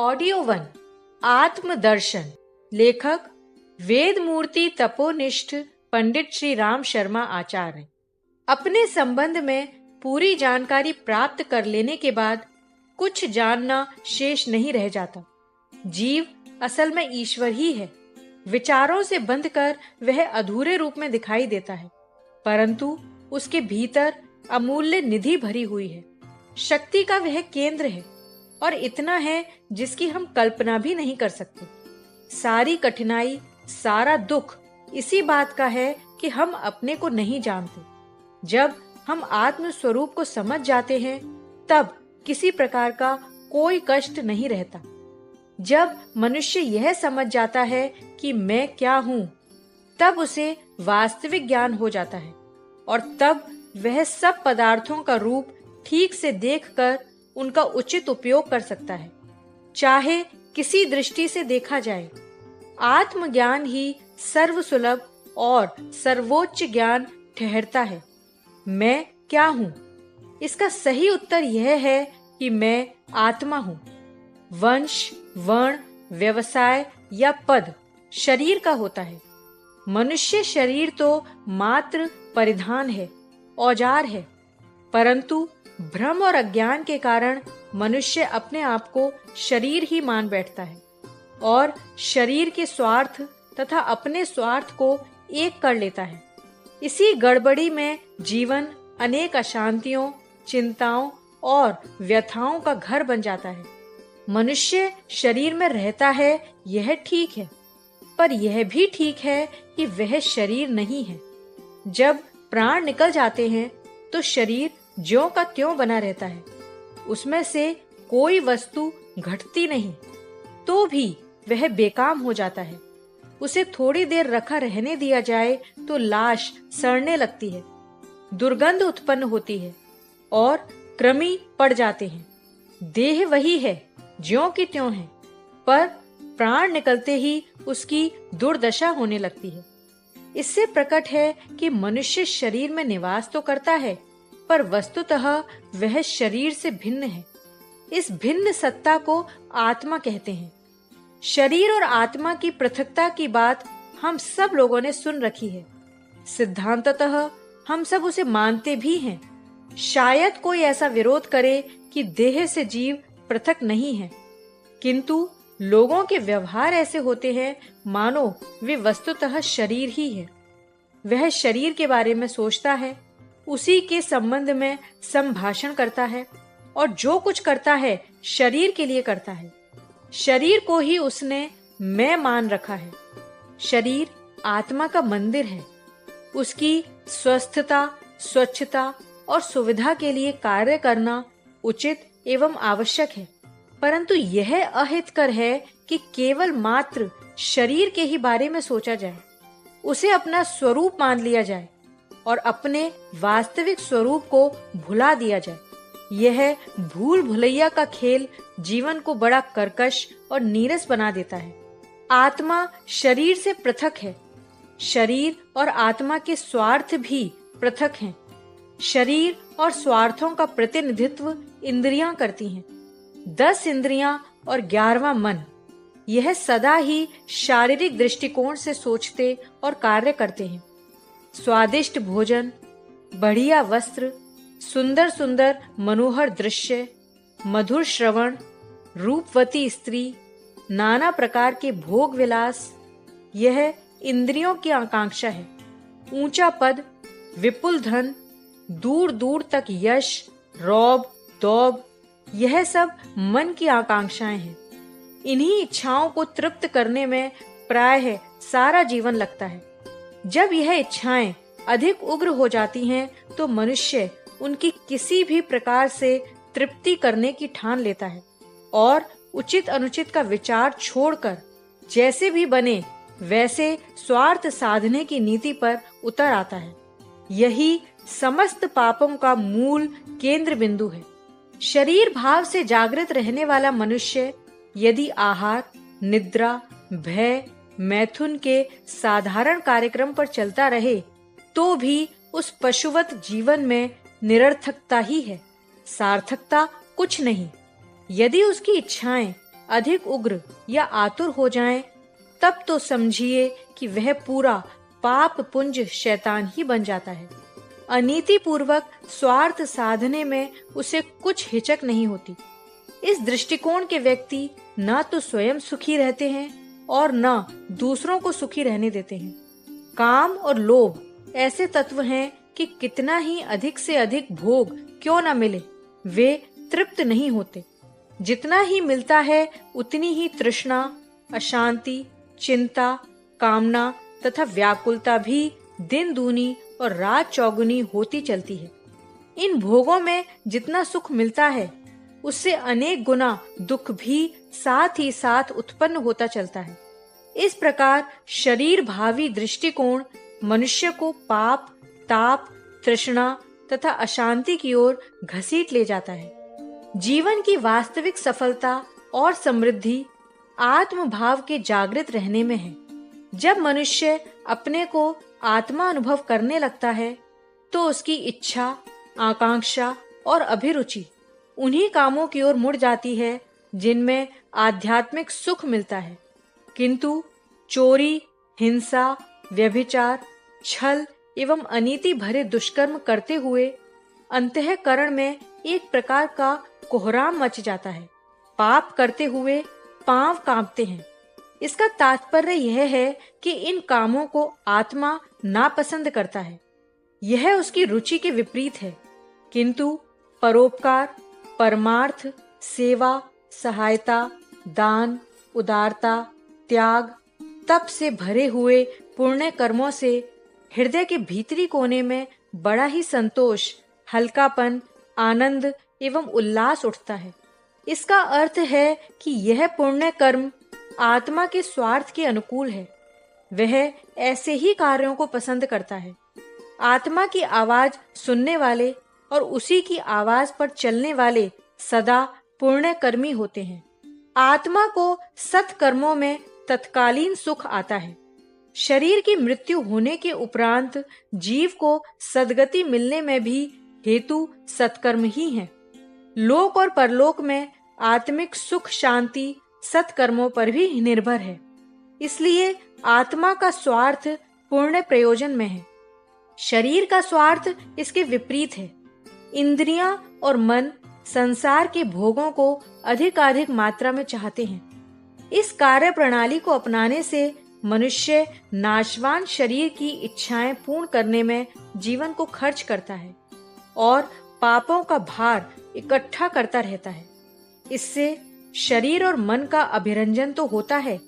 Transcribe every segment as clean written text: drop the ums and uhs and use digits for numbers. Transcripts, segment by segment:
Audio one आत्मदर्शन। लेखक वेद मूर्ति तपोनिष्ठ पंडित श्री राम शर्मा आचार्य। अपने संबंध में पूरी जानकारी प्राप्त कर लेने के बाद कुछ जानना शेष नहीं रह जाता। जीव असल में ईश्वर ही है। विचारों से बंधकर वह अधूरे रूप में दिखाई देता है, परंतु उसके भीतर अमूल्य निधि भरी हुई है। शक्ति का वह केंद्र है और इतना है जिसकी हम कल्पना भी नहीं कर सकते। सारी कठिनाई, सारा दुख इसी बात का है कि हम अपने को नहीं जानते। जब हम आत्म स्वरूप को समझ जाते हैं तब किसी प्रकार का कोई कष्ट नहीं रहता। जब मनुष्य यह समझ जाता है कि मैं क्या हूँ, तब उसे वास्तविक ज्ञान हो जाता है और तब वह सब पदार्थों का रूप ठीक से देखकर उनका उचित उपयोग कर सकता है, चाहे किसी दृष्टि से देखा जाए। आत्मज्ञान ही सर्वसुलभ और सर्वोच्च ज्ञान ठहरता है। मैं क्या हूँ? इसका सही उत्तर यह है कि मैं आत्मा हूँ। वंश, वर्ण, व्यवसाय या पद शरीर का होता है। मनुष्य शरीर तो मात्र परिधान है, औजार है, परंतु भ्रम और अज्ञान के कारण मनुष्य अपने आप को शरीर ही मान बैठता है और शरीर के स्वार्थ तथा अपने स्वार्थ को एक कर लेता है। इसी गड़बड़ी में जीवन अनेक अशांतियों, चिंताओं और व्यथाओं का घर बन जाता है। मनुष्य शरीर में रहता है, यह ठीक है, पर यह भी ठीक है कि वह शरीर नहीं है। जब प्राण निकल जाते हैं तो शरीर ज्यों का त्यों बना रहता है। उसमें से कोई वस्तु घटती नहीं, तो भी वह बेकाम हो जाता है। उसे थोड़ी देर रखा रहने दिया जाए तो लाश सड़ने लगती है, दुर्गंध उत्पन्न होती है और कृमि पड़ जाते हैं। देह वही है, ज्यों की त्यों है, पर प्राण निकलते ही उसकी दुर्दशा होने लगती है। इससे प्रकट है कि मनुष्य शरीर में निवास तो करता है, पर वस्तुतः वह शरीर से भिन्न है। इस भिन्न सत्ता को आत्मा कहते हैं। शरीर और आत्मा की पृथकता की बात हम सब लोगों ने सुन रखी है। सिद्धांततः हम सब उसे मानते भी हैं। शायद कोई ऐसा विरोध करे कि देह से जीव पृथक नहीं है, किंतु लोगों के व्यवहार ऐसे होते हैं मानो वे वस्तुतः शरीर ही है। वह शरीर के बारे में सोचता है, उसी के संबंध में संभाषण करता है और जो कुछ करता है शरीर के लिए करता है। शरीर को ही उसने मैं मान रखा है। शरीर आत्मा का मंदिर है। उसकी स्वस्थता, स्वच्छता और सुविधा के लिए कार्य करना उचित एवं आवश्यक है, परंतु यह अहितकर है कि केवल मात्र शरीर के ही बारे में सोचा जाए, उसे अपना स्वरूप मान लिया जाए और अपने वास्तविक स्वरूप को भुला दिया जाए। यह भूल भुलैया का खेल जीवन को बड़ा कर्कश और नीरस बना देता है। आत्मा शरीर से पृथक है। शरीर और आत्मा के स्वार्थ भी पृथक हैं। शरीर और स्वार्थों का प्रतिनिधित्व इंद्रियां करती हैं। 10 इंद्रियां और 11वां मन, यह सदा ही शारीरिक दृष्टिकोण से सोचते और कार्य करते हैं। स्वादिष्ट भोजन, बढ़िया वस्त्र, सुंदर सुंदर मनोहर दृश्य, मधुर श्रवण, रूपवती स्त्री, नाना प्रकार के भोग विलास, यह इंद्रियों की आकांक्षा है। ऊंचा पद, विपुल धन, दूर दूर तक यश, रौब, दौब, यह सब मन की आकांक्षाएं हैं। इन्हीं इच्छाओं को तृप्त करने में प्रायः सारा जीवन लगता है। जब यह इच्छाएं अधिक उग्र हो जाती हैं तो मनुष्य उनकी किसी भी प्रकार से तृप्ति करने की ठान लेता है और उचित अनुचित का विचार छोड़कर जैसे भी बने वैसे स्वार्थ साधने की नीति पर उतर आता है। यही समस्त पापों का मूल केंद्र बिंदु है। शरीर भाव से जागृत रहने वाला मनुष्य यदि आहार, निद्रा, भय, मैथुन के साधारण कार्यक्रम पर चलता रहे तो भी उस पशुवत जीवन में निरर्थकता ही है, सार्थकता कुछ नहीं। यदि उसकी इच्छाएं अधिक उग्र या आतुर हो जाएं, तब तो समझिए कि वह पूरा पाप पुंज शैतान ही बन जाता है। अनीति पूर्वक स्वार्थ साधने में उसे कुछ हिचक नहीं होती। इस दृष्टिकोण के व्यक्ति न तो स्वयं सुखी रहते हैं और न दूसरों को सुखी रहने देते हैं। काम और लोभ ऐसे तत्व हैं कि कितना ही अधिक से अधिक भोग क्यों न मिले, वे तृप्त नहीं होते। जितना ही मिलता है उतनी ही तृष्णा, अशांति, चिंता, कामना तथा व्याकुलता भी दिन दूनी और रात चौगुनी होती चलती है। इन भोगों में जितना सुख मिलता है, उससे अनेक गुना दुख भी साथ ही साथ उत्पन्न होता चलता है। इस प्रकार शरीर भावी दृष्टिकोण मनुष्य को पाप, ताप, तृष्णा तथा अशांति की ओर घसीट ले जाता है। जीवन की वास्तविक सफलता और समृद्धि आत्म भाव के जागृत रहने में है। जब मनुष्य अपने को आत्मा अनुभव करने लगता है, तो उसकी इच्छा, आकांक्षा और अभिरुचि उन्हीं कामों की ओर मुड़ जाती है जिनमें आध्यात्मिक सुख मिलता है। किंतु चोरी, हिंसा, व्यभिचार, छल एवं अनीति भरे दुष्कर्म करते हुए अंतःकरण में एक प्रकार का कोहराम मच जाता है। पाप करते हुए पांव कांपते हैं। इसका तात्पर्य यह है कि इन कामों को आत्मा नापसंद करता है। यह उसकी रुचि के विपरीत है। किंतु परोपकार, परमार्थ, सेवा, सहायता, दान, उदारता, त्याग, तप से भरे हुए पुण्य कर्मों से हृदय के भीतरी कोने में बड़ा ही संतोष, हल्कापन, आनंद एवं उल्लास उठता है। इसका अर्थ है कि यह पुण्य कर्म आत्मा के स्वार्थ के अनुकूल है। वह ऐसे ही कार्यों को पसंद करता है। आत्मा की आवाज सुनने वाले और उसी की आवाज पर चलने वाले सदा पुण्य कर्मी होते हैं। आत्मा को सत्कर्मों में तत्कालीन सुख आता है। शरीर की मृत्यु होने के उपरांत जीव को सद्गति मिलने में भी हेतु सत्कर्म ही हैं। लोक और परलोक में आत्मिक सुख शांति सत्कर्मों पर भी निर्भर है। इसलिए आत्मा का स्वार्थ पुण्य प्रयोजन में है। शरीर का स्वार्थ इसके विपरीत है। इंद्रियां और मन संसार के भोगों को अधिकाधिक मात्रा में चाहते हैं। इस कार्य प्रणाली को अपनाने से मनुष्य नाशवान शरीर की इच्छाएं पूर्ण करने में जीवन को खर्च करता है और पापों का भार इकट्ठा करता रहता है। इससे शरीर और मन का अभिरंजन तो होता है,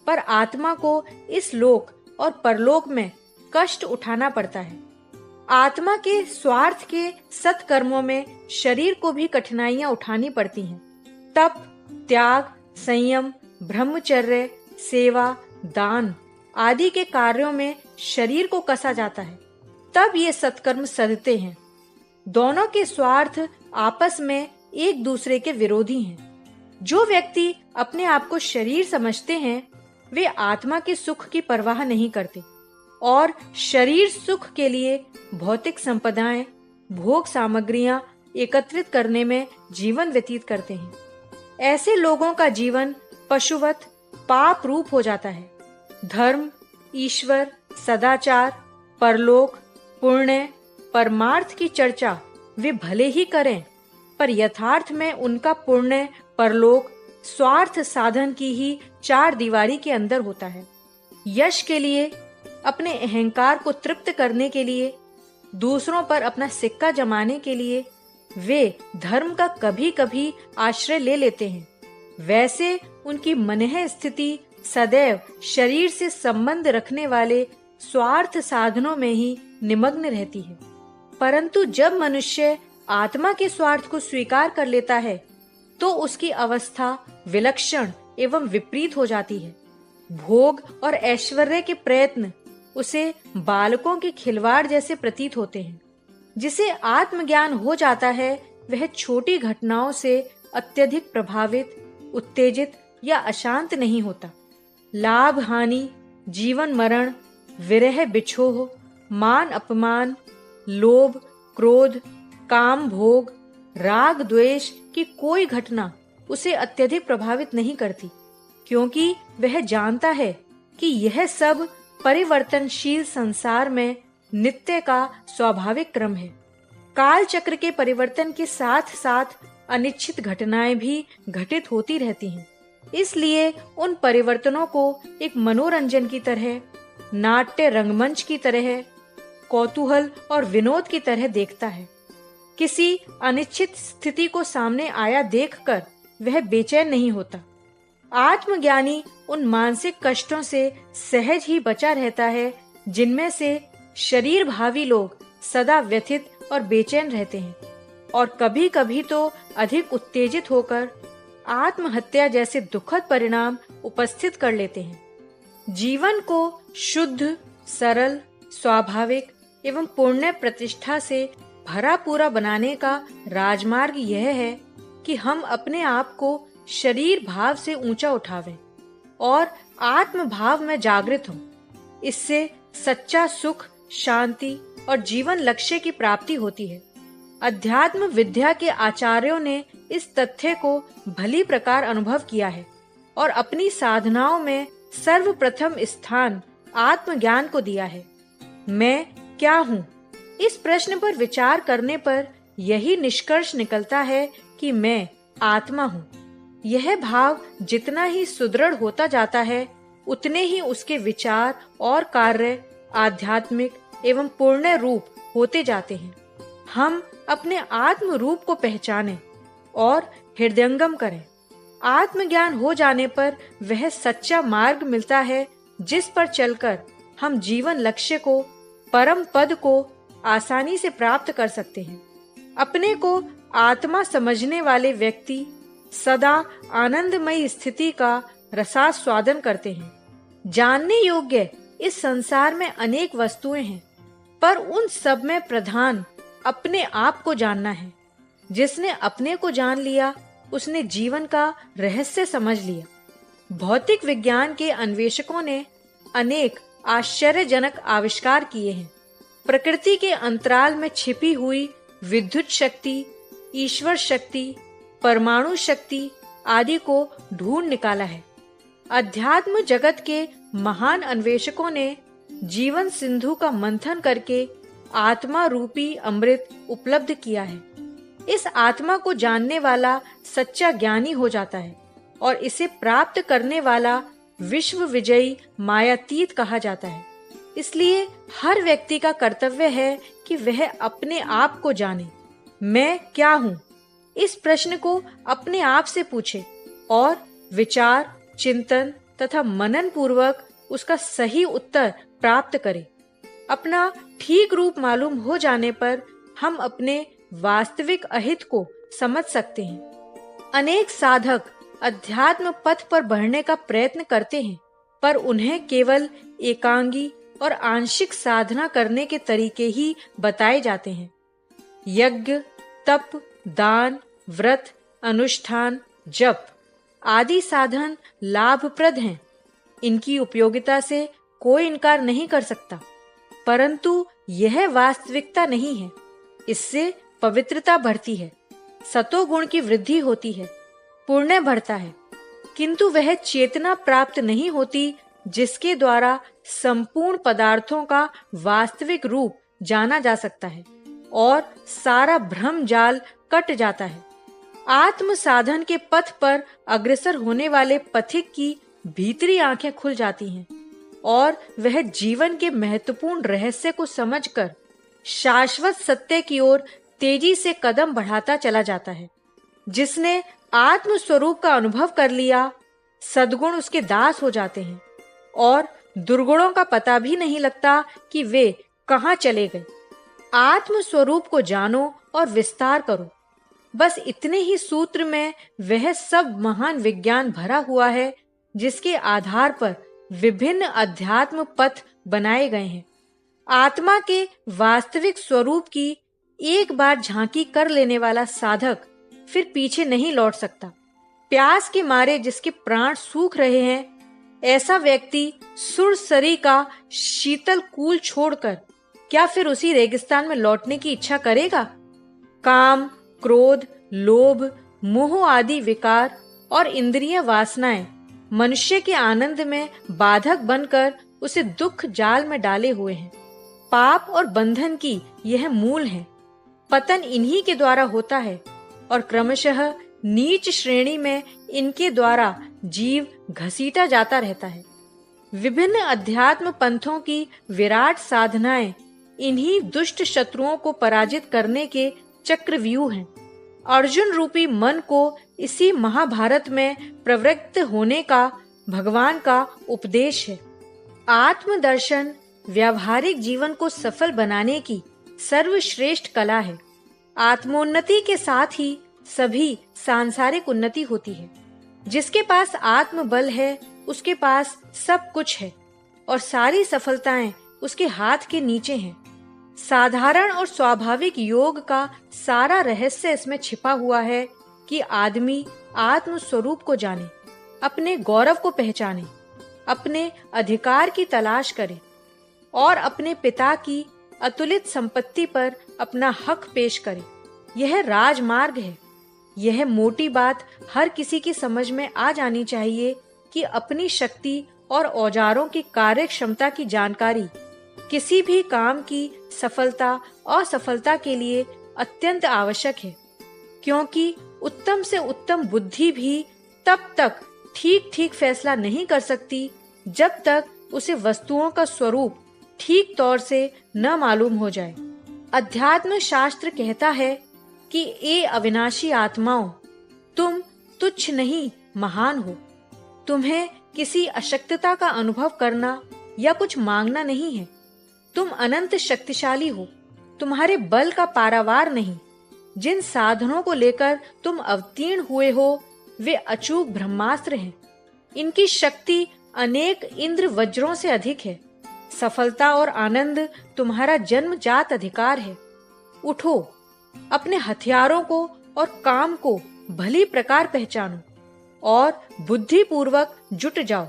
पर आत्मा को इस लोक और परलोक में कष्ट उठाना पड़ता है। आत्मा के स्वार्थ के सत्कर्मों में शरीर को भी कठिनाइयां उठानी पड़ती हैं। तप, त्याग, संयम, ब्रह्मचर्य, सेवा, दान आदि के कार्यों में शरीर को कसा जाता है। तब ये सत्कर्म सधते हैं। दोनों के स्वार्थ आपस में एक दूसरे के विरोधी हैं। जो व्यक्ति अपने आप को शरीर समझते हैं, वे आत्मा के सुख की परवाह नहीं करते और शरीर सुख के लिए भौतिक संपदाएं, भोग सामग्रियां एकत्रित करने में जीवन व्यतीत करते हैं। ऐसे लोगों का जीवन पशुवत पाप रूप हो जाता है। धर्म, ईश्वर, सदाचार, परलोक, पुण्य, परमार्थ की चर्चा वे भले ही करें, पर यथार्थ में उनका पुण्य, परलोक स्वार्थ साधन की ही चार दीवारी के अंदर होता है। यश के लिए, अपने अहंकार को तृप्त करने के लिए, दूसरों पर अपना सिक्का जमाने के लिए वे धर्म का कभी कभी आश्रय ले लेते हैं। वैसे उनकी मनः स्थिति सदैव शरीर से संबंध रखने वाले स्वार्थ साधनों में ही निमग्न रहती है। परंतु जब मनुष्य आत्मा के स्वार्थ को स्वीकार कर लेता है, तो उसकी अवस्था विलक्षण एवं विपरीत हो जाती है। भोग और ऐश्वर्य के प्रयत्न उसे बालकों के खिलवाड़ जैसे प्रतीत होते हैं। जिसे आत्मज्ञान हो जाता है, वह छोटी घटनाओं से अत्यधिक प्रभावित, उत्तेजित या अशांत नहीं होता। लाभ हानि, जीवन मरण, विरह बिछोह, मान अपमान, लोभ, क्रोध, काम भोग, राग द्वेष की कोई घटना उसे अत्यधिक प्रभावित नहीं करती, क्योंकि वह जानता है कि यह सब परिवर्तनशील संसार में नित्य का स्वाभाविक क्रम है। काल चक्र के परिवर्तन के साथ साथ अनिश्चित घटनाएं भी घटित होती रहती हैं। इसलिए उन परिवर्तनों को एक मनोरंजन की तरह, नाट्य रंगमंच की तरह, कौतूहल और विनोद की तरह देखता है। किसी अनिश्चित स्थिति को सामने आया देखकर वह बेचैन नहीं होता। आत्मज्ञानी उन मानसिक कष्टों से सहज ही बचा रहता है जिनमें से शरीर भावी लोग सदा व्यथित और बेचैन रहते हैं, और कभी-कभी तो अधिक उत्तेजित होकर आत्महत्या जैसे दुखद परिणाम उपस्थित कर लेते हैं। जीवन को शुद्ध, सरल, स्वाभाविक एवं पुण्य प्रतिष्ठा से भरा पूरा बनाने का राजमार्ग यह है कि हम अपने आप को शरीर भाव से ऊंचा उठावें और आत्म भाव में जागृत हों। इससे सच्चा सुख, शांति और जीवन लक्ष्य की प्राप्ति होती है। अध्यात्म विद्या के आचार्यों ने इस तथ्य को भली प्रकार अनुभव किया है और अपनी साधनाओं में सर्वप्रथम स्थान आत्मज्ञान को दिया है। मैं क्या हूँ? इस प्रश्न पर विचार करने पर यही निष्कर्ष निकलता है कि मैं आत्मा हूँ। यह भाव जितना ही सुदृढ़ होता जाता है, उतने ही उसके विचार और कार्य आध्यात्मिक एवं पूर्ण रूप होते जाते हैं। हम अपने आत्म रूप को पहचानें और हृदयंगम करें। आत्मज्ञान हो जाने पर वह सच्चा मार्ग मिलता है जिस पर चलकर हम जीवन लक्ष्य को, परम पद को आसानी से प्राप्त कर सकते हैं। अपने को आत्मा समझने वाले व्यक्ति सदा आनंदमयी स्थिति का रसास्वादन करते हैं। जानने योग्य इस संसार में अनेक वस्तुएं हैं, पर उन सब में प्रधान अपने आप को जानना है। जिसने अपने को जान लिया, उसने जीवन का रहस्य समझ लिया। भौतिक विज्ञान के अन्वेषकों ने अनेक आश्चर्यजनक आविष्कार किए हैं। प्रकृति के अंतराल में छिपी हुई विद्युत शक्ति, ईश्वर शक्ति, परमाणु शक्ति आदि को ढूंढ निकाला है। अध्यात्म जगत के महान अन्वेषकों ने जीवन सिंधु का मंथन करके आत्मा रूपी अमृत उपलब्ध किया है। इस आत्मा को जानने वाला सच्चा ज्ञानी हो जाता है और इसे प्राप्त करने वाला विश्व विजयी मायातीत कहा जाता है। इसलिए हर व्यक्ति का कर्तव्य है कि वह अपने आप को जाने। मैं क्या हूँ? इस प्रश्न को अपने आप से पूछे और विचार, चिंतन तथा मनन पूर्वक उसका सही उत्तर प्राप्त करे। अपना ठीक रूप मालूम हो जाने पर हम अपने वास्तविक अहित को समझ सकते हैं। अनेक साधक अध्यात्म पथ पर बढ़ने का प्रयत्न करते हैं, पर उन्हें केवल एकांगी और आंशिक साधना करने के तरीके ही बताए जाते हैं। यज्ञ, तप, दान, व्रत, अनुष्ठान, जप आदि साधन लाभप्रद हैं। इनकी उपयोगिता से कोई इनकार नहीं कर सकता, परंतु यह वास्तविकता नहीं है। इससे पवित्रता बढ़ती है, सतोगुण की वृद्धि होती है, पुण्य बढ़ता है, किंतु वह चेतना प्राप्त नहीं होती जिसके द्वारा संपूर्ण पदार्थों का वास्तविक रूप जाना जा सकता है और सारा भ्रम जाल कट जाता है। आत्म साधन के पथ पर अग्रसर होने वाले पथिक की भीतरी आंखें खुल जाती हैं और वह जीवन के महत्वपूर्ण रहस्य को समझकर शाश्वत सत्य की ओर तेजी से कदम बढ़ाता चला जाता है। जिसने आत्म स्वरूप का अनुभव कर लिया, सद्गुण उसके दास हो जाते हैं और दुर्गुणों का पता भी नहीं लगता कि वे कहाँ चले गए। आत्म स्वरूप को जानो और विस्तार करो। बस इतने ही सूत्र में वह सब महान विज्ञान भरा हुआ है जिसके आधार पर विभिन्न अध्यात्म पथ बनाए गए हैं। आत्मा के वास्तविक स्वरूप की एक बार झांकी कर लेने वाला साधक फिर पीछे नहीं लौट सकता। प्यास के मारे जिसके प्राण सूख रहे हैं, ऐसा व्यक्ति सुरसरी का शीतल कूल छोड़कर क्या फिर उसी रेगिस्तान में लौटने की इच्छा करेगा? काम, क्रोध, लोभ मोह आदि विकार और इंद्रिय वासनाएं मनुष्य के आनंद में बाधक बनकर उसे दुख जाल में डाले हुए हैं। पाप और बंधन की यह मूल है। पतन इन्हीं के द्वारा होता है और क्रमशः नीच श्रेणी में इनके द्वारा जीव घसीटा जाता रहता है। विभिन्न अध्यात्म पंथों की विराट साधनाएं इन्हीं दुष्ट शत्रुओं को पराजित करने के चक्रव्यूह हैं। अर्जुन रूपी मन को इसी महाभारत में प्रवृत्त होने का भगवान का उपदेश है। आत्मदर्शन व्यावहारिक जीवन को सफल बनाने की सर्वश्रेष्ठ कला है। आत्मोन्नति के साथ ही सभी सांसारिक उन्नति होती है। जिसके पास आत्मबल है उसके पास सब कुछ है और सारी सफलताएं उसके हाथ के नीचे हैं। साधारण और स्वाभाविक योग का सारा रहस्य इसमें छिपा हुआ है कि आदमी आत्म स्वरूप को जाने, अपने गौरव को पहचाने, अपने अधिकार की तलाश करे और अपने पिता की अतुलित संपत्ति पर अपना हक पेश करे। यह राजमार्ग है। यह मोटी बात हर किसी की समझ में आ जानी चाहिए कि अपनी शक्ति और औजारों की कार्य क्षमता की जानकारी किसी भी काम की सफलता और असफलता के लिए अत्यंत आवश्यक है, क्योंकि उत्तम से उत्तम बुद्धि भी तब तक ठीक ठीक फैसला नहीं कर सकती जब तक उसे वस्तुओं का स्वरूप ठीक तौर से न मालूम हो जाए। अध्यात्म शास्त्र कहता है कि ए अविनाशी आत्माओं, तुम तुच्छ नहीं महान हो। तुम्हें किसी अशक्तता का अनुभव करना या कुछ मांगना नहीं है। तुम अनंत शक्तिशाली हो। तुम्हारे बल का पारावार नहीं। जिन साधनों को लेकर तुम अवतीर्ण हुए हो वे अचूक ब्रह्मास्त्र हैं। इनकी शक्ति अनेक इंद्र वज्रों से अधिक है। सफलता और आनंद तुम्हारा जन्मजात अधिकार है। उठो, अपने हथियारों को और काम को भली प्रकार पहचानो और बुद्धि पूर्वक जुट जाओ।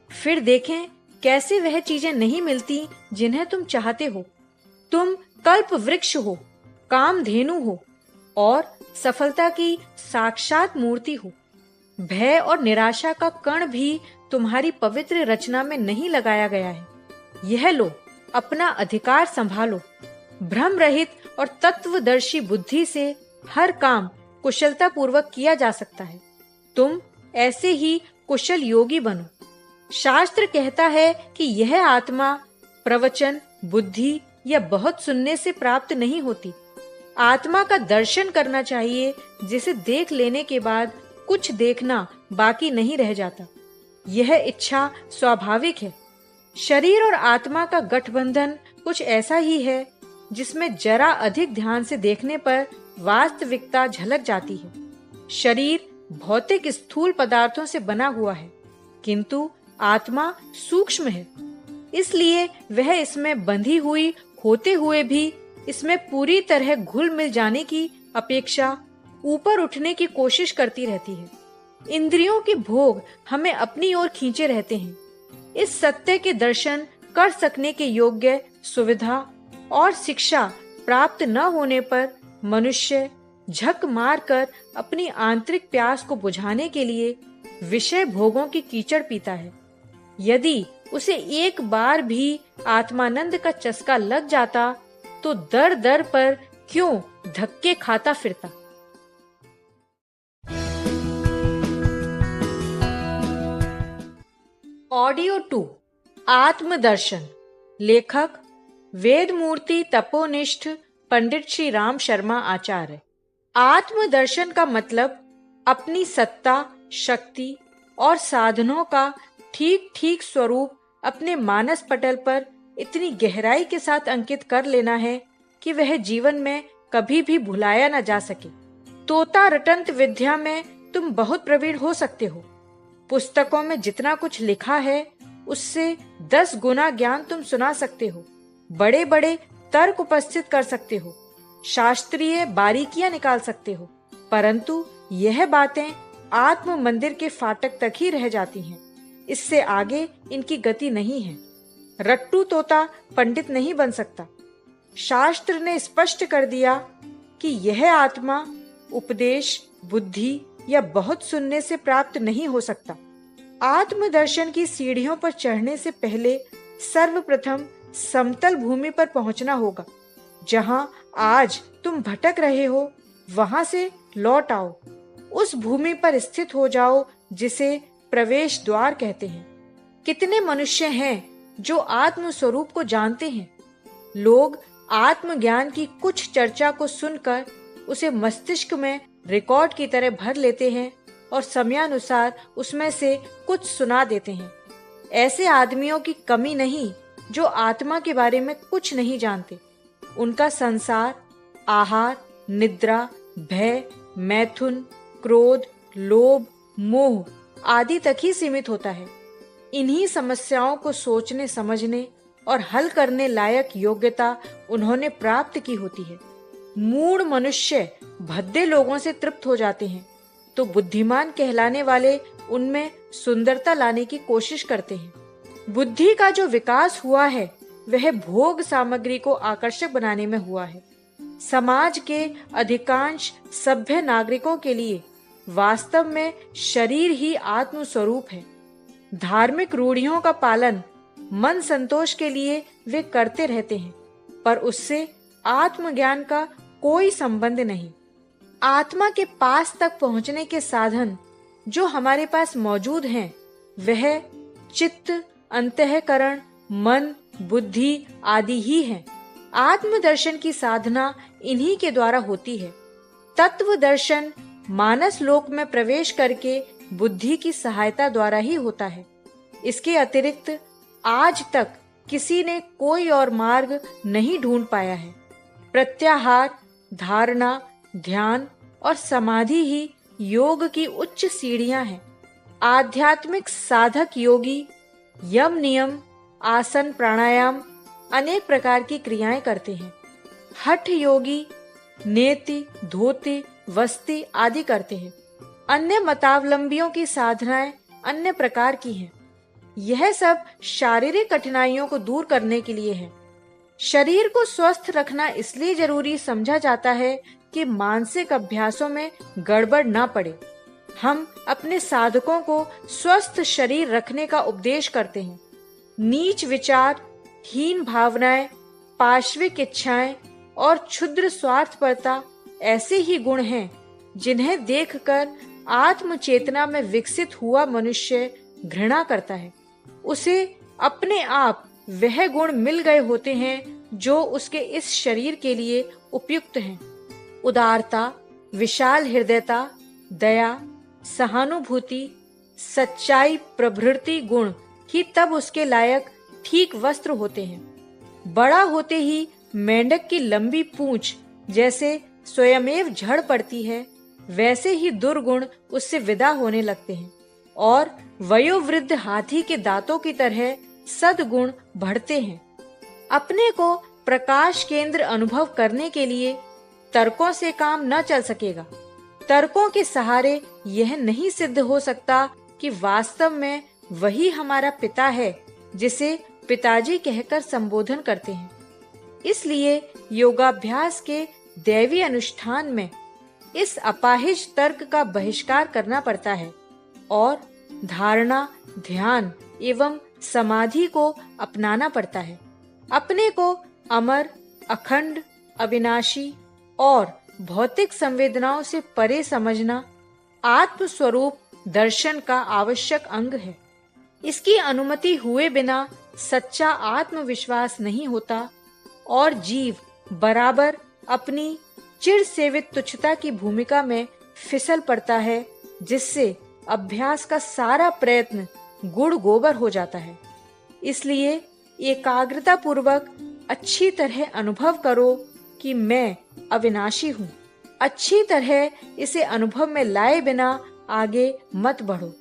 फिर देखें कैसे वह चीजें नहीं मिलती जिन्हें तुम चाहते हो। तुम कल्प वृक्ष हो, कामधेनु हो और सफलता की साक्षात मूर्ति हो। भय और निराशा का कण भी तुम्हारी पवित्र रचना में नहीं लगाया गया है। यह लो, अपना अधिकार संभालो। भ्रम रहित और तत्वदर्शी बुद्धि से हर काम कुशलता पूर्वक किया जा सकता है। तुम ऐसे ही कुशल योगी बनो। शास्त्र कहता है कि यह आत्मा प्रवचन, बुद्धि या बहुत सुनने से प्राप्त नहीं होती। आत्मा का दर्शन करना चाहिए, जिसे देख लेने के बाद कुछ देखना बाकी नहीं रह जाता। यह इच्छा स्वाभाविक है। शरीर और आत्मा का गठबंधन कुछ ऐसा ही है जिसमें जरा अधिक ध्यान से देखने पर वास्तविकता झलक जाती है। शरीर भौतिक स्थूल पदार्थों से बना हुआ है, किंतु आत्मा सूक्ष्म है। इसलिए वह इसमें बंधी हुई होते हुए भी इसमें पूरी तरह घुल मिल जाने की अपेक्षा ऊपर उठने की कोशिश करती रहती है। इंद्रियों के भोग हमें अपनी ओर खींचे रहते हैं। इस सत्य के दर्शन कर सकने के योग्य सुविधा और शिक्षा प्राप्त न होने पर मनुष्य झक मारकर अपनी आंतरिक प्यास को बुझाने के लिए विषय भोगों की कीचड़ पीता है। यदि उसे एक बार भी आत्मानंद का चस्का लग जाता तो दर दर पर क्यों धक्के खाता फिरता। ऑडियो 2 आत्मदर्शन। लेखक वेदमूर्ति तपोनिष्ठ पंडित श्री राम शर्मा आचार्य। आत्मदर्शन का मतलब अपनी सत्ता, शक्ति और साधनों का ठीक ठीक स्वरूप अपने मानस पटल पर इतनी गहराई के साथ अंकित कर लेना है कि वह जीवन में कभी भी भुलाया न जा सके। तोता रटंत विद्या में तुम बहुत प्रवीण हो सकते हो। पुस्तकों में जितना कुछ लिखा है उससे 10 गुना ज्ञान तुम सुना सकते हो। बड़े बड़े तर्क उपस्थित कर सकते हो, शास्त्रीय बारीकियां निकाल सकते हो, परंतु यह बातें आत्म मंदिर के फाटक तक ही रह जाती हैं। इससे आगे इनकी गति नहीं है। रट्टू तोता पंडित नहीं बन सकता। शास्त्र ने स्पष्ट कर दिया कि यह आत्मा उपदेश, बुद्धि या बहुत सुनने से प्राप्त नहीं हो सकता। आत्मदर्शन की सीढ़ियों पर चढ़ने से पहले सर्वप्रथम समतल भूमि पर पहुंचना होगा। जहां आज तुम भटक रहे हो, वहां से लौट आओ। उस भूमि पर स्थित हो जाओ जिसे प्रवेश द्वार कहते हैं। कितने मनुष्य हैं जो आत्म स्वरूप को जानते हैं? लोग आत्मज्ञान की कुछ चर्चा को सुनकर उसे मस्तिष्क में रिकॉर्ड की तरह भर लेते हैं और समयानुसार उसमें से कुछ सुना देते हैं। ऐसे आदमियों की कमी नहीं जो आत्मा के बारे में कुछ नहीं जानते। उनका संसार आहार, निद्रा, भय, मैथुन, क्रोध, लोभ, मोह आदि तक ही सीमित होता है। इन्हीं समस्याओं को सोचने, समझने और हल करने लायक योग्यता उन्होंने प्राप्त की होती है। मूढ़ मनुष्य भद्दे लोगों से तृप्त हो जाते हैं, तो बुद्धिमान कहलाने वाले उनमें सुंदरता लाने की कोशिश करते हैं। बुद्धि का जो विकास हुआ है वह भोग सामग्री को आकर्षक बनाने में हुआ है। समाज के अधिकांश सभ्य नागरिकों के लिए वास्तव में शरीर ही आत्म स्वरूप है। धार्मिक रूढ़ियों का पालन मन संतोष के लिए वे करते रहते हैं, पर उससे आत्मज्ञान का कोई संबंध नहीं। आत्मा के पास तक पहुंचने के साधन जो हमारे पास मौजूद हैं, वह चित्त, अंतःकरण, मन, बुद्धि आदि ही हैं। आत्मदर्शन की साधना इन्हीं के द्वारा होती है। तत्व दर्शन मानस लोक में प्रवेश करके बुद्धि की सहायता द्वारा ही होता है। इसके अतिरिक्त आज तक किसी ने कोई और मार्ग नहीं ढूंढ पाया है। प्रत्याहार, धारणा, ध्यान और समाधि ही योग की उच्च सीढ़ियां हैं। आध्यात्मिक साधक योगी यम, नियम, आसन, प्राणायाम अनेक प्रकार की क्रियाएं करते हैं। हठ योगी नेति, धोति, वस्ती आदि करते हैं। अन्य मतावलंबियों की साधनाएं अन्य प्रकार की हैं। यह सब शारीरिक कठिनाइयों को दूर करने के लिए है। शरीर को स्वस्थ रखना इसलिए जरूरी समझा जाता है कि मानसिक अभ्यासों में गड़बड़ ना पड़े। हम अपने साधकों को स्वस्थ शरीर रखने का उपदेश करते हैं। नीच विचार, हीन भावनाएं, पाश्विक इच्छाएं और क्षुद्र स्वार्थपरता ऐसे ही गुण हैं जिन्हें देखकर आत्म चेतना में विकसित हुआ मनुष्य घृणा करता है। उसे अपने आप वह गुण मिल गए होते हैं जो उसके इस शरीर के लिए उपयुक्त हैं। उदारता, विशाल हृदयता, दया, सहानुभूति, सच्चाई प्रभृति गुण ही तब उसके लायक ठीक वस्त्र होते हैं। बड़ा होते ही मेंढक की लंबी पूंछ जैसे स्वयमेव झड़ पड़ती है, वैसे ही दुर्गुण उससे विदा होने लगते हैं और वयोवृद्ध हाथी के दांतों की तरह सद्गुण बढ़ते हैं। अपने को प्रकाश केंद्र अनुभव करने के लिए तर्कों से काम न चल सकेगा। तर्कों के सहारे यह नहीं सिद्ध हो सकता कि वास्तव में वही हमारा पिता है जिसे पिताजी कहकर संबोधन करते हैं। इसलिए योगाभ्यास के दैवी अनुष्ठान में इस अपाहिज तर्क का बहिष्कार करना पड़ता है और धारणा, ध्यान एवं समाधि को अपनाना पड़ता है। अपने को अमर, अखंड, अविनाशी और भौतिक संवेदनाओं से परे समझना आत्म स्वरूप दर्शन का आवश्यक अंग है। इसकी अनुमति हुए बिना सच्चा आत्मविश्वास नहीं होता और जीव बराबर अपनी चिर सेवित तुच्छता की भूमिका में फिसल पड़ता है, जिससे अभ्यास का सारा प्रयत्न गुड़ गोबर हो जाता है। इसलिए एकाग्रता पूर्वक अच्छी तरह अनुभव करो कि मैं अविनाशी हूँ। अच्छी तरह इसे अनुभव में लाए बिना आगे मत बढ़ो।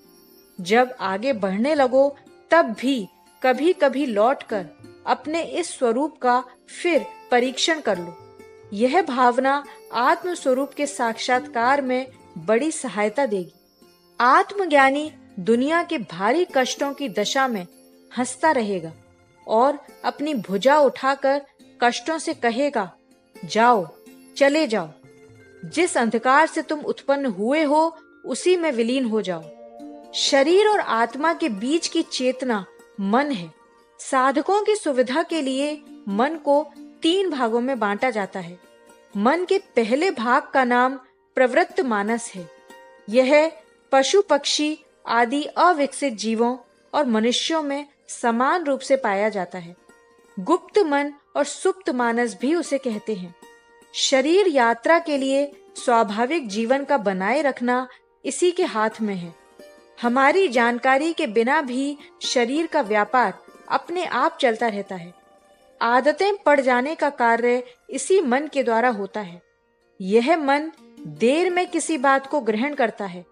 जब आगे बढ़ने लगो तब भी कभी कभी लौटकर अपने इस स्वरूप का फिर परीक्षण कर लो। यह भावना आत्म स्वरूप के साक्षात्कार में बड़ी सहायता देगी। आत्मज्ञानी दुनिया के भारी कष्टों की दशा में हंसता रहेगा और अपनी भुजा उठाकर कष्टों से कहेगा, जाओ, चले जाओ। जिस अंधकार से तुम उत्पन्न हुए हो उसी में विलीन हो जाओ। शरीर और आत्मा के बीच की चेतना मन है। साधकों की सुविधा के लिए मन को 3 भागों में बांटा जाता है। मन के पहले भाग का नाम प्रवृत्त मानस है। यह पशु पक्षी आदि अविकसित जीवों और मनुष्यों में समान रूप से पाया जाता है। गुप्त मन और सुप्त मानस भी उसे कहते हैं। शरीर यात्रा के लिए स्वाभाविक जीवन का बनाए रखना इसी के हाथ में है। हमारी जानकारी के बिना भी शरीर का व्यापार अपने आप चलता रहता है। आदतें पड़ जाने का कार्य इसी मन के द्वारा होता है। यह मन देर में किसी बात को ग्रहण करता है,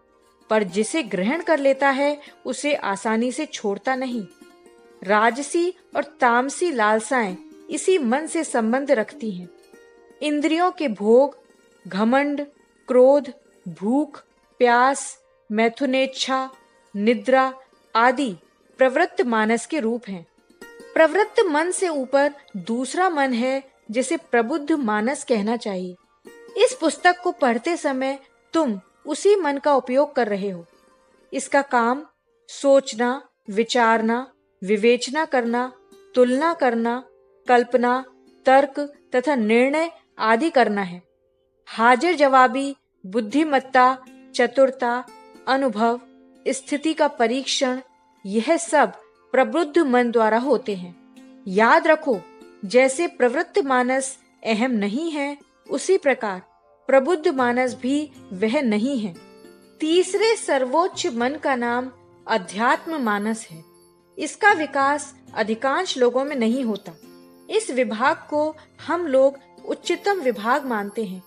पर जिसे ग्रहण कर लेता है उसे आसानी से छोड़ता नहीं। राजसी और तामसी लालसाएं इसी मन से संबंध रखती हैं। इंद्रियों के भोग, घमंड, क्रोध, भूख, प्यास, मैथुनेच्छा, निद्रा आदि प्रवृत्त मानस के रूप हैं। प्रवृत्त मन से ऊपर दूसरा मन है जिसे प्रबुद्ध मानस कहना चाहिए। इस पुस्तक को पढ़ते समय तुम उसी मन का उपयोग कर रहे हो। इसका काम सोचना, विचारना, विवेचना करना, तुलना करना, कल्पना, तर्क तथा निर्णय आदि करना है। हाजिर जवाबी, बुद्धिमत्ता, चतुरता, अनुभव, स्थिति का परीक्षण, यह सब प्रबुद्ध मन द्वारा होते हैं। याद रखो, जैसे प्रवृत्त मानस अहम नहीं है, उसी प्रकार प्रबुद्ध मानस भी वह नहीं है। तीसरे सर्वोच्च मन का नाम अध्यात्म मानस है। इसका विकास अधिकांश लोगों में नहीं होता। इस विभाग को हम लोग उच्चतम विभाग मानते हैं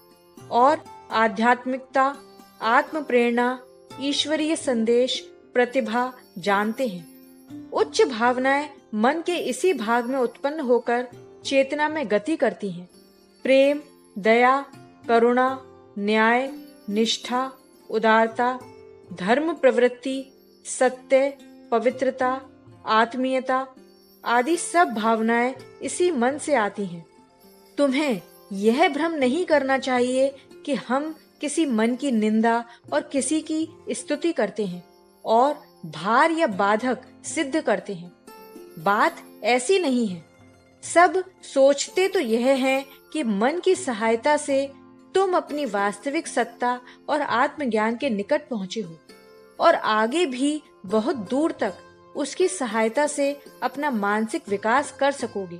और आध्यात्मिकता, आत्म प्रेरणा, ईश्वरीय संदेश, प्रतिभा जानते हैं। उच्च भावनाएं मन के इसी भाग में उत्पन्न होकर चेतना में गति करती हैं। प्रेम, दया, करुणा, न्याय, निष्ठा, उदारता, धर्म प्रवृत्ति, सत्य, पवित्रता, आत्मीयता आदि सब भावनाएं इसी मन से आती हैं। तुम्हें यह भ्रम नहीं करना चाहिए कि हम किसी मन की निंदा और किसी की स्तुति करते हैं और भार या बाधक सिद्ध करते हैं। बात ऐसी नहीं है। सब सोचते तो यह है कि मन की सहायता से तुम अपनी वास्तविक सत्ता और आत्मज्ञान के निकट पहुंचे हो और आगे भी बहुत दूर तक उसकी सहायता से अपना मानसिक विकास कर सकोगे।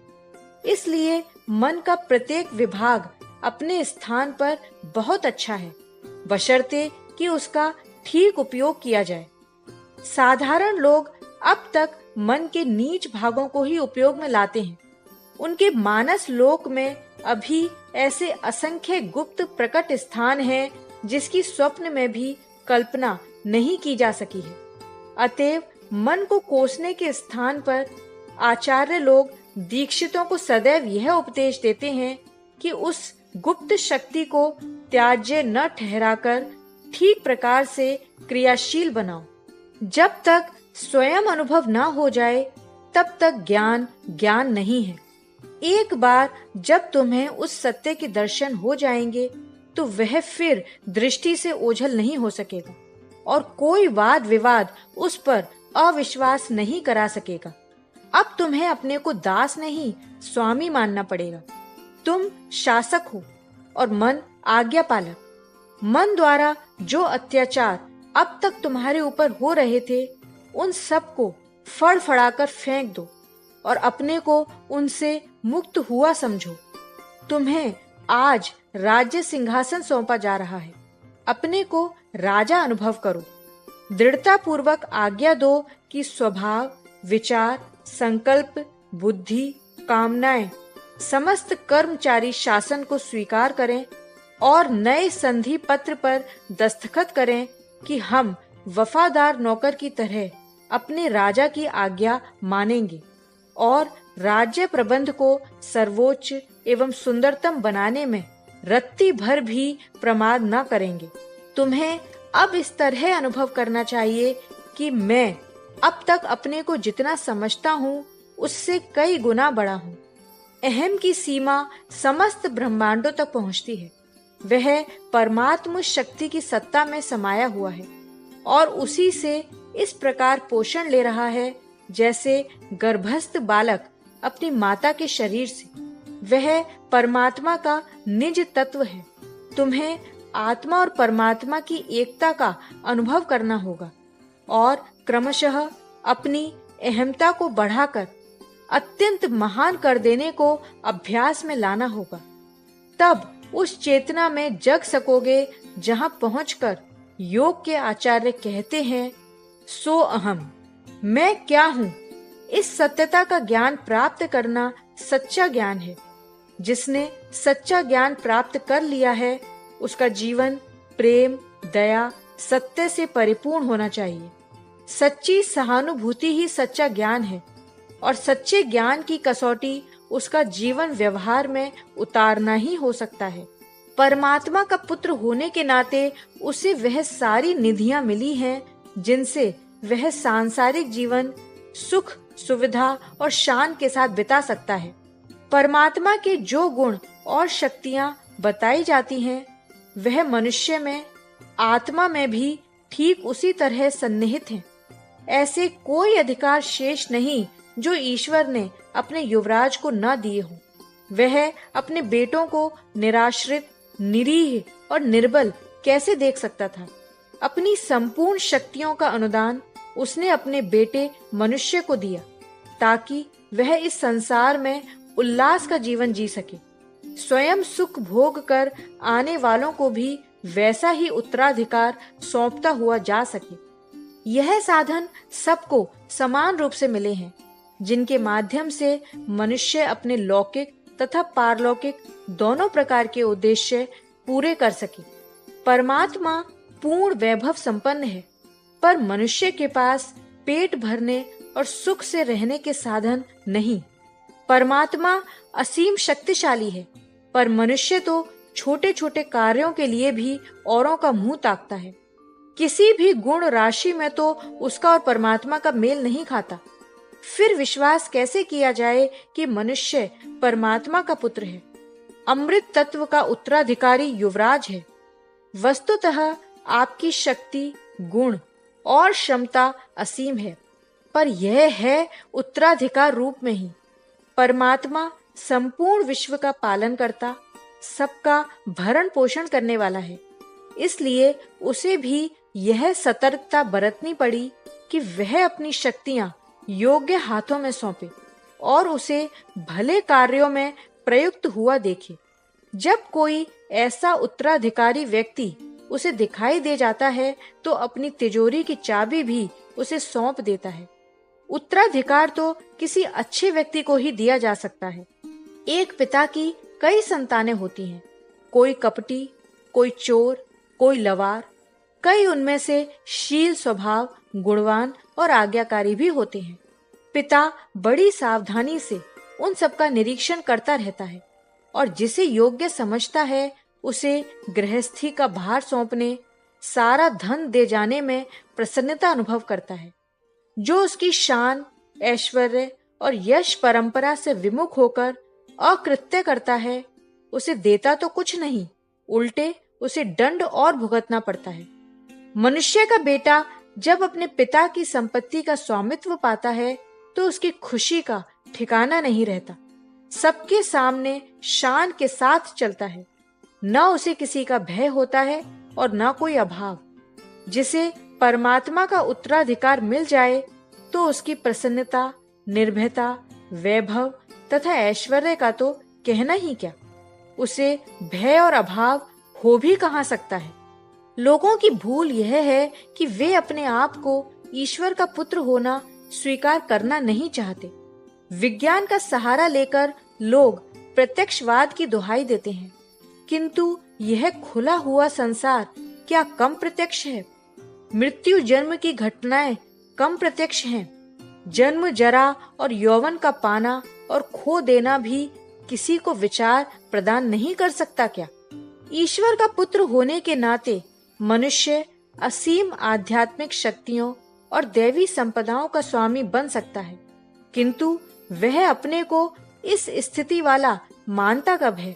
इसलिए मन का प्रत्येक विभाग अपने स्थान पर बहुत अच्छा है, बशर्ते कि उसका ठीक उपयोग किया जाए। साधारण लोग अब तक मन के नीच भागों को ही उपयोग में लाते हैं। उनके मानस लोक में अभी ऐसे असंख्य गुप्त प्रकट स्थान हैं जिसकी स्वप्न में भी कल्पना नहीं की जा सकी है। अतएव मन को कोसने के स्थान पर आचार्य लोग दीक्षितों को सदैव यह उपदेश देते हैं कि उस गुप्त शक्ति को त्याज्य न ठहराकर ठीक प्रकार से क्रियाशील बनाओ। जब तक स्वयं अनुभव न हो जाए तब तक ज्ञान ज्ञान नहीं है। एक बार जब तुम्हें उस सत्य के दर्शन हो जाएंगे तो वह फिर दृष्टि से ओझल नहीं हो सकेगा और कोई वाद विवाद उस पर अविश्वास नहीं करा सकेगा। अब तुम्हें अपने को दास नहीं स्वामी मानना पड़ेगा। तुम शासक हो और मन आज्ञा पालक। मन द्वारा जो अत्याचार अब तक तुम्हारे ऊपर हो रहे थे उन सब को फड़फड़ाकर फेंक दो और अपने को उनसे मुक्त हुआ समझो। तुम्हें आज राज्य सिंहासन सौंपा जा रहा है। अपने को राजा अनुभव करो। दृढ़ता पूर्वक आज्ञा दो कि स्वभाव, विचार, संकल्प, बुद्धि, कामनाएं समस्त कर्मचारी शासन को स्वीकार करें और नए संधि पत्र पर दस्तखत करें कि हम वफादार नौकर की तरह अपने राजा की आज्ञा मानेंगे और राज्य प्रबंध को सर्वोच्च एवं सुंदरतम बनाने में रत्ती भर भी प्रमाद न करेंगे। तुम्हें अब इस तरह अनुभव करना चाहिए कि मैं अब तक अपने को जितना समझता हूँ उससे कई गुना बड़ा हूँ। अहम की सीमा समस्त ब्रह्मांडों तक पहुँचती है। वह परमात्म शक्ति की सत्ता में समाया हुआ है और उसी से इस प्रकार पोषण ले रहा है जैसे गर्भस्थ बालक अपनी माता के शरीर से। वह परमात्मा का निज तत्व है। तुम्हें आत्मा और परमात्मा की एकता का अनुभव करना होगा और क्रमशः अपनी अहमता को बढ़ाकर अत्यंत महान कर देने को अभ्यास में लाना होगा। तब उस चेतना में जग सकोगे जहां पहुंचकर योग के आचार्य कहते हैं, सो अहम, मैं क्या हूँ। इस सत्यता का ज्ञान प्राप्त करना सच्चा ज्ञान है। जिसने सच्चा ज्ञान प्राप्त कर लिया है उसका जीवन प्रेम, दया, सत्य से परिपूर्ण होना चाहिए। सच्ची सहानुभूति ही सच्चा ज्ञान है और सच्चे ज्ञान की कसौटी उसका जीवन व्यवहार में उतारना ही हो सकता है। परमात्मा का पुत्र होने के नाते उसे वह सारी निधियां मिली हैं जिनसे वह सांसारिक जीवन सुख, सुविधा और शान के साथ बिता सकता है। परमात्मा के जो गुण और शक्तियां बताई जाती हैं वह मनुष्य में, आत्मा में भी ठीक उसी तरह सन्निहित हैं। ऐसे कोई अधिकार शेष नहीं जो ईश्वर ने अपने युवराज को न दिए हों। वह अपने बेटों को निराश्रित, निरीह और निर्बल कैसे देख सकता था। अपनी संपूर्ण शक्तियों का अनुदान उसने अपने बेटे मनुष्य को दिया ताकि वह इस संसार में उल्लास का जीवन जी सके। स्वयं सुख भोग कर आने वालों को भी वैसा ही उत्तराधिकार सौंपता हुआ जा सके। यह साधन सबको समान रूप से मिले हैं जिनके माध्यम से मनुष्य अपने लौकिक तथा पारलौकिक दोनों प्रकार के उद्देश्य पूरे कर सके। परमात्मा पूर्ण वैभव संपन्न है, पर मनुष्य के पास पेट भरने और सुख से रहने के साधन नहीं। परमात्मा असीम शक्तिशाली है, पर मनुष्य तो छोटे छोटे कार्यों के लिए भी औरों का मुंह ताकता है। किसी भी गुण राशि में तो उसका और परमात्मा का मेल नहीं खाता। फिर विश्वास कैसे किया जाए कि मनुष्य परमात्मा का पुत्र है, अमृत तत्व का उत्तराधिकारी युवराज है। वस्तुतः आपकी शक्ति, गुण और क्षमता असीम है, पर यह है उत्तराधिकार रूप में ही। परमात्मा संपूर्ण विश्व का पालन करता, सबका भरण पोषण करने वाला है। इसलिए उसे भी यह सतर्कता बरतनी पड़ी कि वह अपनी शक्तियां योग्य हाथों में सौंपे और उसे भले कार्यों में प्रयुक्त हुआ देखे। जब कोई ऐसा उत्तराधिकारी व्यक्ति उसे दिखाई दे जाता है तो अपनी तिजोरी की चाबी भी उसे सौंप देता है। उत्तराधिकार तो किसी अच्छे व्यक्ति को ही दिया जा सकता है। एक पिता की कई संतानें होती हैं, कोई कपटी, कोई चोर, कोई लवार। कई उनमें से शील स्वभाव, गुणवान और आज्ञाकारी भी होते हैं। पिता बड़ी सावधानी से उन सबका निरीक्षण करता रहता है और जिसे योग्य समझता है उसे गृहस्थी का भार सौंपने, सारा धन दे जाने में प्रसन्नता अनुभव करता है। जो उसकी शान, ऐश्वर्य और यश परंपरा से विमुख होकर अकृत्य करता है, उसे देता तो कुछ नहीं, उल्टे उसे दंड और भुगतना पड़ता है। मनुष्य का बेटा जब अपने पिता की संपत्ति का स्वामित्व पाता है तो उसकी खुशी का ठिकाना नहीं रहता। सबके सामने शान के साथ चलता है। न उसे किसी का भय होता है और न कोई अभाव। जिसे परमात्मा का उत्तराधिकार मिल जाए तो उसकी प्रसन्नता, निर्भयता, वैभव तथा ऐश्वर्य का तो कहना ही क्या। उसे भय और अभाव हो भी कहां सकता है। लोगों की भूल यह है कि वे अपने आप को ईश्वर का पुत्र होना स्वीकार करना नहीं चाहते। विज्ञान का सहारा लेकर लोग प्रत्यक्षवाद की दुहाई देते हैं, किंतु यह खुला हुआ संसार क्या कम प्रत्यक्ष है? मृत्यु जन्म की घटनाएं कम प्रत्यक्ष हैं। जन्म, जरा और यौवन का पाना और खो देना भी किसी को विचार प्रदान नहीं कर सकता क्या? ईश्वर का पुत्र होने के नाते मनुष्य असीम आध्यात्मिक शक्तियों और दैवी संपदाओं का स्वामी बन सकता है, किंतु वह अपने को इस स्थिति वाला मानता कब है?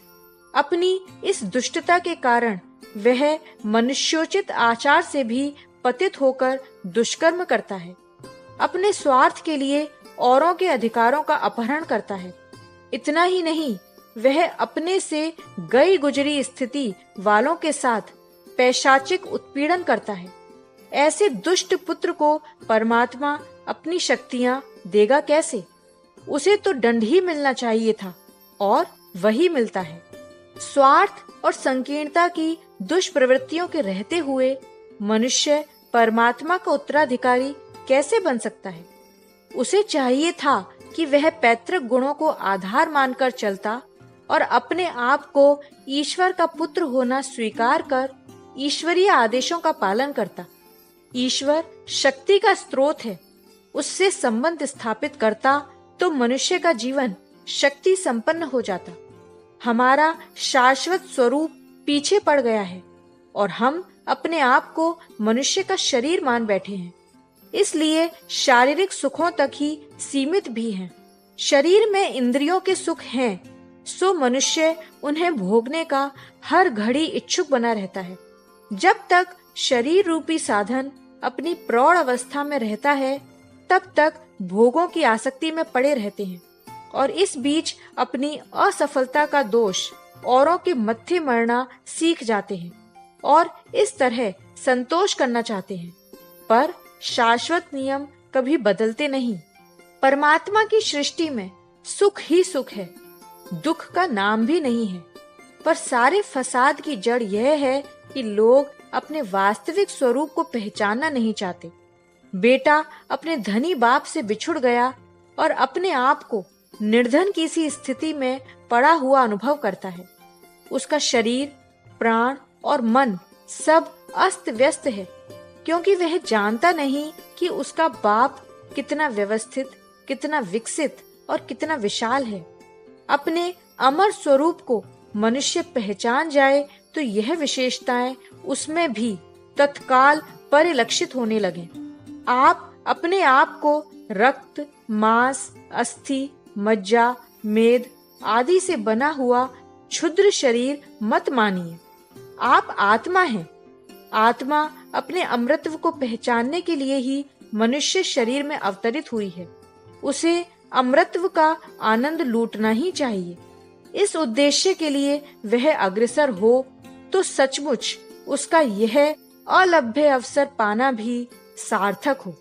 अपनी इस दुष्टता के कारण वह मनुष्योचित आचार से भी पतित होकर दुष्कर्म करता है। अपने स्वार्थ के लिए औरों के अधिकारों का अपहरण करता है। इतना ही नहीं, वह अपने से गई गुजरी स्थिति वालों के साथ पैशाचिक उत्पीड़न करता है। ऐसे दुष्ट पुत्र को परमात्मा अपनी शक्तियां देगा कैसे? उसे तो दंड ही मिलना चाहिए था और वही मिलता है। स्वार्थ और संकीर्णता की दुष्प्रवृत्तियों के रहते हुए मनुष्य परमात्मा का उत्तराधिकारी कैसे बन सकता है? उसे चाहिए था कि वह पैतृक गुणों को आधार मानकर चलता और अपने आप को ईश्वर का पुत्र होना स्वीकार कर ईश्वरीय आदेशों का पालन करता। ईश्वर शक्ति का स्रोत है, उससे संबंध स्थापित करता तो मनुष्य का जीवन शक्ति संपन्न हो जाता। हमारा शाश्वत स्वरूप पीछे पड़ गया है और हम अपने आप को मनुष्य का शरीर मान बैठे हैं, इसलिए शारीरिक सुखों तक ही सीमित भी हैं। शरीर में इंद्रियों के सुख हैं, सो मनुष्य उन्हें भोगने का हर घड़ी इच्छुक बना रहता है। जब तक शरीर रूपी साधन अपनी प्रौढ़ अवस्था में रहता है, तब तक भोगों की आसक्ति में पड़े रहते हैं और इस बीच अपनी असफलता का दोष औरों के मत्थे मरना सीख जाते हैं और इस तरह संतोष करना चाहते हैं। पर शाश्वत नियम कभी बदलते नहीं। परमात्मा की सृष्टि में सुख ही सुख है, दुख का नाम भी नहीं है। पर सारे फसाद की जड़ यह है कि लोग अपने वास्तविक स्वरूप को पहचानना नहीं चाहते। बेटा अपने धनी बाप से बिछुड़ गया और अपने आप को निर्धन की सी स्थिति में पड़ा हुआ अनुभव करता है। उसका शरीर, प्राण और मन सब अस्त व्यस्त है, क्योंकि वह जानता नहीं कि उसका बाप कितना व्यवस्थित, कितना विकसित और कितना विशाल है। अपने अमर स्वरूप को मनुष्य पहचान जाए तो यह विशेषताएं उसमें भी तत्काल परिलक्षित होने लगे। आप अपने आप को रक्त, मांस, अस्थि, मज्जा, मेद आदि से बना हुआ क्षुद्र शरीर मत मानिए। आप आत्मा हैं। आत्मा अपने अमृतत्व को पहचानने के लिए ही मनुष्य शरीर में अवतरित हुई है। उसे अमृतत्व का आनंद लूटना ही चाहिए। इस उद्देश्य के लिए वह अग्रसर हो तो सचमुच उसका यह अलभ्य अवसर पाना भी सार्थक हो।